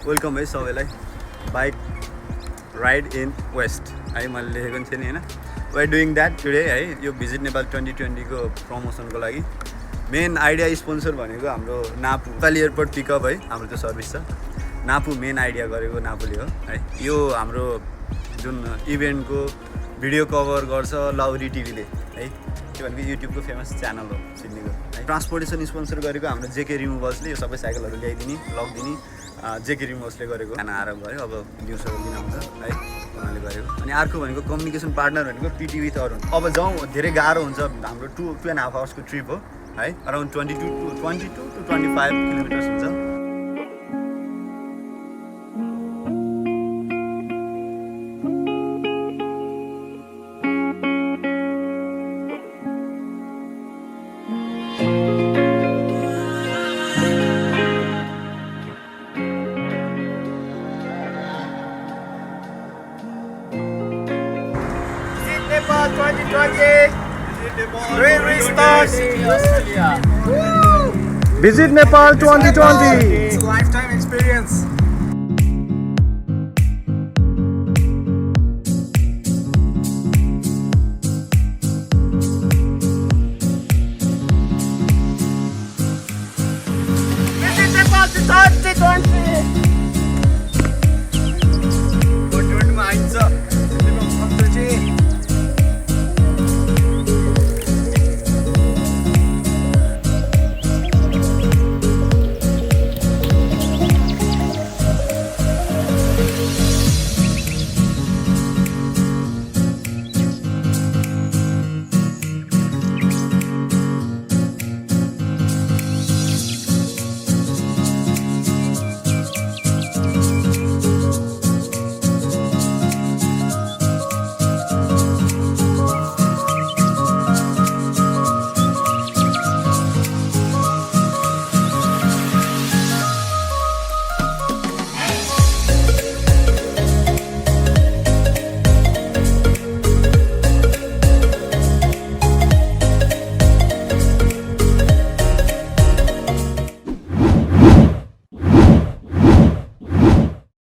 Welcome है सबैलाई bike ride in West है मैले लेखेको थिएँ नि होइन we are doing that today है यो भिजिट नेपाल 2020 को प्रमोसनको लागि मेन आइडिया स्पोन्सर भनेको हाम्रो नापु नेपाली एयरपोर्ट पिकअप है हाम्रो त्यो सर्भिस छ नापु मेन आइडिया गरेको नापुले हो है यो हाम्रो जुन इभेन्टको भिडियो कभर गर्छ लाउरी टिभीले है त्यो भनेको युट्युबको फेमस च्यानल हो सिडनीको है ट्रान्सपोर्टेसन स्पोन्सर गरेको हाम्रो जेके रिमुभल्सले यो सबै साइकलहरू ल्याइदिने लगिदिने जेके रिमुभल्सले गरेको खाना आरम्भ गर्यो अब दिउँसो दिन आउँछ है उनीहरूले गरेको अनि अर्को भनेको कम्युनिकेसन पार्टनर भनेको पिटी विथ अरुण अब जाउँ धेरै गाह्रो हुन्छ हाम्रो 2.5 आवर्सको ट्रिप हो है अराउन्ड 22 to 25 किलोमिटर्स हुन्छ Nepal 2020. Great restart. Visit Nepal 2020. It's a lifetime